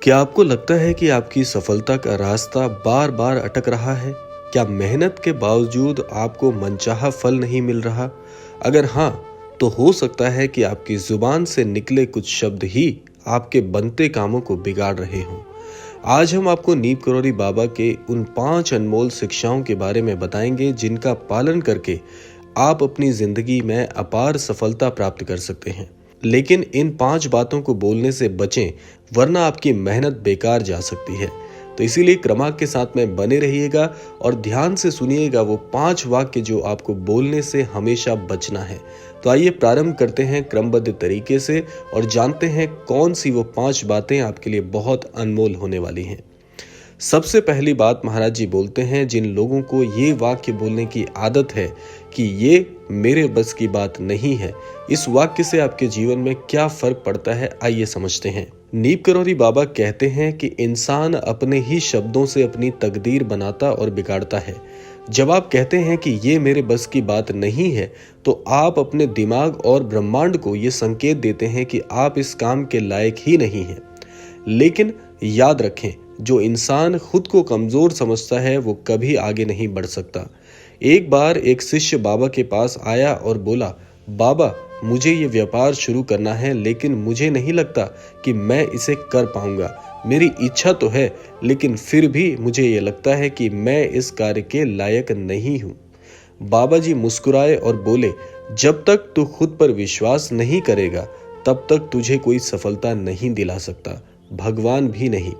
क्या आपको लगता है कि आपकी सफलता का रास्ता बार बार अटक रहा है? क्या मेहनत के बावजूद आपको मनचाहा फल नहीं मिल रहा? अगर हाँ, तो हो सकता है कि आपकी जुबान से निकले कुछ शब्द ही आपके बनते कामों को बिगाड़ रहे हों। आज हम आपको नीम करौरी बाबा के उन 5 अनमोल शिक्षाओं के बारे में बताएंगे जिनका पालन करके आप अपनी जिंदगी में अपार सफलता प्राप्त कर सकते हैं। लेकिन इन 5 बातों को बोलने से बचें, वरना आपकी मेहनत बेकार जा सकती है। तो इसीलिए क्रमांक के साथ में बने रहिएगा और ध्यान से सुनिएगा वो 5 वाक्य जो आपको बोलने से हमेशा बचना है। तो आइए प्रारंभ करते हैं क्रमबद्ध तरीके से और जानते हैं कौन सी वो 5 बातें आपके लिए बहुत अनमोल होने वाली हैं। सबसे पहली बात महाराज जी बोलते हैं, जिन लोगों को ये वाक्य बोलने की आदत है कि ये मेरे बस की बात नहीं है, इस वाक्य से आपके जीवन में क्या फर्क पड़ता है, आइए समझते हैं। नीम करौरी बाबा कहते हैं कि इंसान अपने ही शब्दों से अपनी तकदीर बनाता और बिगाड़ता है। जब आप कहते हैं कि ये मेरे बस की बात नहीं है, तो आप अपने दिमाग और ब्रह्मांड को ये संकेत देते हैं कि आप इस काम के लायक ही नहीं हैं। लेकिन याद रखें, जो इंसान खुद को कमजोर समझता है वो कभी आगे नहीं बढ़ सकता। एक बार एक शिष्य बाबा के पास आया और बोला, बाबा मुझे ये व्यापार शुरू करना है, लेकिन मुझे नहीं लगता कि मैं इसे कर पाऊंगा। मेरी इच्छा तो है, लेकिन फिर भी मुझे ये लगता है कि मैं इस कार्य के लायक नहीं हूँ। बाबा जी मुस्कुराए और बोले, जब तक तू खुद पर विश्वास नहीं करेगा तब तक तुझे कोई सफलता नहीं दिला सकता, भगवान भी नहीं।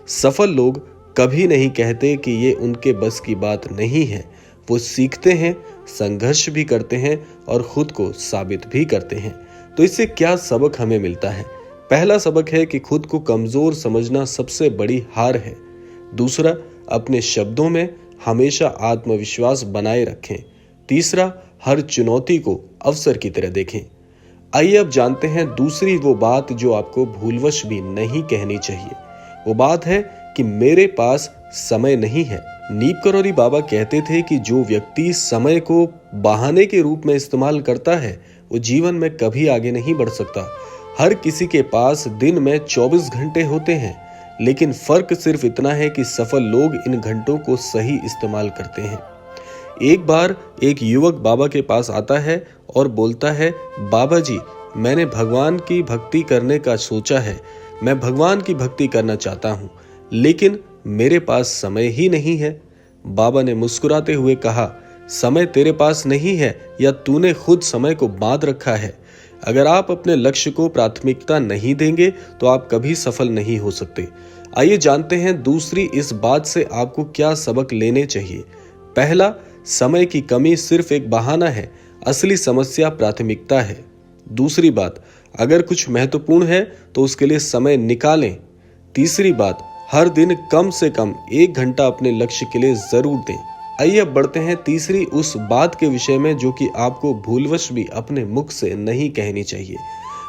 सफल लोग कभी नहीं कहते कि ये उनके बस की बात नहीं है। वो सीखते हैं, संघर्ष भी करते हैं और खुद को साबित भी करते हैं। तो इससे क्या सबक हमें मिलता है? पहला सबक है कि खुद को कमजोर समझना सबसे बड़ी हार है। दूसरा, अपने शब्दों में हमेशा आत्मविश्वास बनाए रखें। तीसरा, हर चुनौती को अवसर की तरह देखें। आइए अब जानते हैं दूसरी वो बात जो आपको भूलवश भी नहीं कहनी चाहिए। वो बात है कि मेरे पास समय नहीं है। नीम करौरी बाबा कहते थे कि जो व्यक्ति समय को बहाने के रूप में इस्तेमाल करता है वो जीवन में कभी आगे नहीं बढ़ सकता। हर किसी के पास दिन में 24 घंटे होते हैं, लेकिन फर्क सिर्फ इतना है कि सफल लोग इन घंटों को सही इस्तेमाल करते हैं। एक बार एक युवक बाबा के पास आता है और बोलता है, बाबा जी मैंने भगवान की भक्ति करने का सोचा है, मैं भगवान की भक्ति करना चाहता हूँ, लेकिन मेरे पास समय ही नहीं है। बाबा ने मुस्कुराते हुए कहा, समय तेरे पास नहीं है या तूने खुद समय को बांध रखा है। अगर आप अपने लक्ष्य को प्राथमिकता नहीं देंगे तो आप कभी सफल नहीं हो सकते। आइए जानते हैं दूसरी इस बात से आपको क्या सबक लेने चाहिए। पहला, समय की कमी सिर्फ एक बहाना है, असली समस्या प्राथमिकता है। दूसरी बात, अगर कुछ महत्वपूर्ण है तो उसके लिए समय निकालें। तीसरी बात, हर दिन कम से कम 1 घंटा अपने लक्ष्य के लिए जरूर दें। आइए अब बढ़ते हैं तीसरी उस बात के विषय में जो कि आपको भूलवश भी अपने मुख से नहीं कहनी चाहिए।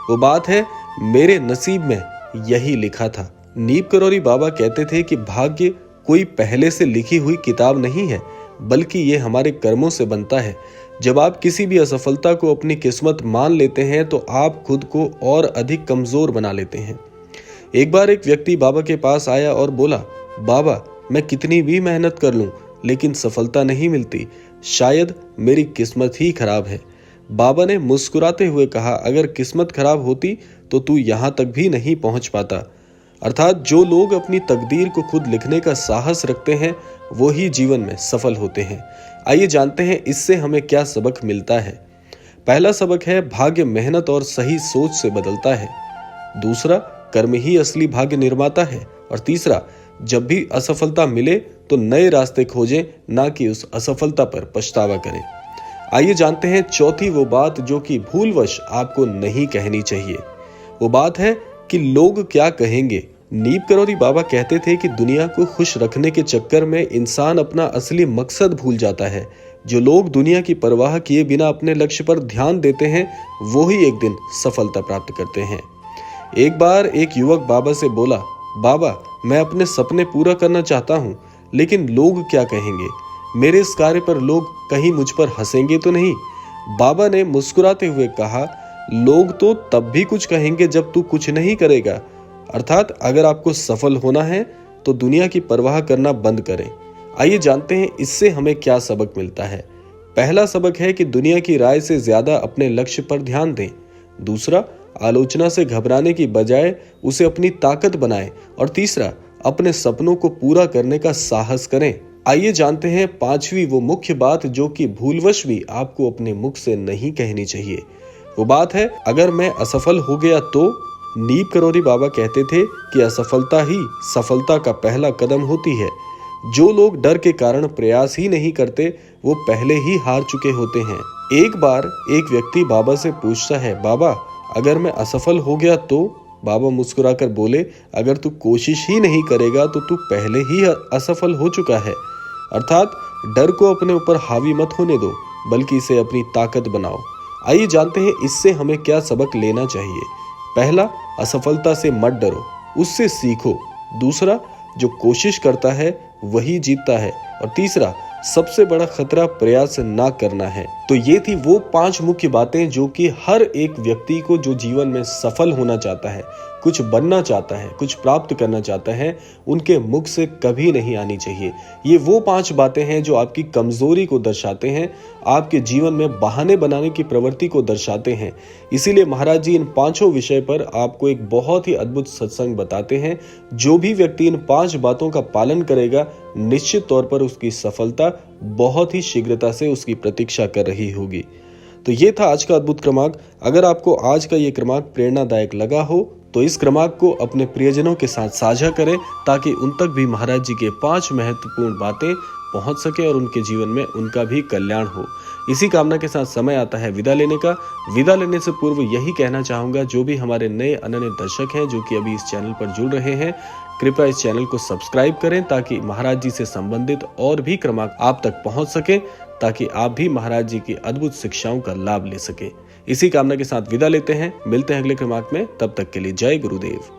वो बात है, मेरे नसीब में यही लिखा था। नीम करौरी बाबा कहते थे कि भाग्य कोई पहले से लिखी हुई किताब नहीं है, बल्कि ये हमारे कर्मों से बनता है। जब आप किसी भी असफलता को अपनी किस्मत मान लेते हैं तो आप खुद को और अधिक कमजोर बना लेते हैं। एक बार एक व्यक्ति बाबा के पास आया और बोला, बाबा मैं कितनी भी मेहनत कर लूं लेकिन सफलता नहीं मिलती, शायद मेरी किस्मत ही खराब है। बाबा ने मुस्कुराते हुए कहा, अगर किस्मत खराब होती तो तू यहाँ तक भी नहीं पहुंच पाता। अर्थात जो लोग अपनी तकदीर को खुद लिखने का साहस रखते हैं वो ही जीवन में सफल होते हैं। आइए जानते हैं इससे हमें क्या सबक मिलता है। पहला सबक है, भाग्य मेहनत और सही सोच से बदलता है। दूसरा, कर्म ही असली भाग्य निर्माता है। और तीसरा, जब भी असफलता मिले तो नए रास्ते खोजें, ना कि उस असफलता पर पछतावा करें। आइए जानते हैं चौथी वो बात जो कि भूलवश आपको नहीं कहनी चाहिए। वो बात है कि लोग क्या कहेंगे। नीम करौरी बाबा कहते थे कि दुनिया को खुश रखने के चक्कर में इंसान अपना असली मकसद भूल जाता है। जो लोग दुनिया की परवाह किए बिना अपने लक्ष्य पर ध्यान देते हैं वो ही एक दिन सफलता प्राप्त करते हैं। एक बार एक युवक बाबा से बोला, बाबा मैं अपने सपने पूरा करना चाहता हूँ, लेकिन लोग क्या कहेंगे, मेरे इस कार्य पर लोग कहीं मुझ पर हंसेंगे तो नहीं। बाबा ने मुस्कुराते हुए कहा, लोग तो तब भी कुछ कहेंगे जब तू कुछ नहीं करेगा। अर्थात अगर आपको सफल होना है तो दुनिया की परवाह करना बंद करें। आइए जानते हैं इससे हमें क्या सबक मिलता है। पहला सबक है कि दुनिया की राय से ज्यादा अपने लक्ष्य पर ध्यान दें। दूसरा, आलोचना से घबराने की बजाय उसे अपनी ताकत बनाएं। और तीसरा, अपने सपनों को पूरा करने का साहस करें। आइए जानते हैं पांचवी वो मुख्य बात जो कि भूलवश भी आपको अपने मुख से नहीं कहनी चाहिए। वो बात है, अगर मैं असफल हो गया तो। नीप करोरी बाबा कहते थे कि असफलता ही सफलता का पहला कदम होती है। जो लोग डर के कारण प्रयास ही नहीं करते वो पहले ही हार चुके होते हैं। एक बार एक व्यक्ति बाबा से पूछता है, बाबा अगर मैं असफल हो गया तो? बाबा मुस्कुराकर बोले, अगर तू कोशिश ही नहीं करेगा तो तू पहले ही असफल हो चुका है। अर्थात डर को अपने ऊपर हावी मत होने दो, बल्कि इसे अपनी ताकत बनाओ। आइए जानते हैं इससे हमें क्या सबक लेना चाहिए। पहला, असफलता से मत डरो, उससे सीखो। दूसरा, जो कोशिश करता है वही जीतता है। और तीसरा, सबसे बड़ा खतरा प्रयास ना करना है। तो ये थी वो 5 मुख्य बातें जो कि हर एक व्यक्ति को जो जीवन में सफल होना चाहता है, कुछ बनना चाहता है, कुछ प्राप्त करना चाहता है, उनके मुख से कभी नहीं आनी चाहिए। ये वो 5 बातें हैं जो आपकी कमजोरी को दर्शाते हैं, आपके जीवन में बहाने बनाने की प्रवृत्ति को दर्शाते हैं। इसीलिए महाराज जी इन 5 विषय पर आपको एक बहुत ही अद्भुत सत्संग बताते हैं। जो भी व्यक्ति इन 5 बातों का पालन करेगा, निश्चित तौर पर उसकी सफलता बहुत ही शीघ्रता से उसकी प्रतीक्षा कर रही होगी। तो ये था आज का अद्भुत क्रमांक। अगर आपको आज का ये क्रमांक प्रेरणादायक लगा हो तो इस क्रमांक को अपने प्रियजनों के साथ साझा करें, ताकि उन तक भी महाराज जी के 5 महत्वपूर्ण बातें पहुंच सके और उनके जीवन में उनका भी कल्याण हो। इसी कामना के साथ समय आता है विदा लेने का। विदा लेने से पूर्व यही कहना चाहूंगा, जो भी हमारे नए अनन्य दर्शक हैं जो कि अभी इस चैनल पर जुड़ रहे हैं, कृपया इस चैनल को सब्सक्राइब करें ताकि महाराज जी से संबंधित और भी क्रमांक आप तक पहुंच सके, ताकि आप भी महाराज जी की अद्भुत शिक्षाओं का लाभ ले सके। इसी कामना के साथ विदा लेते हैं। मिलते हैं अगले क्रमांक में। तब तक के लिए जय गुरुदेव।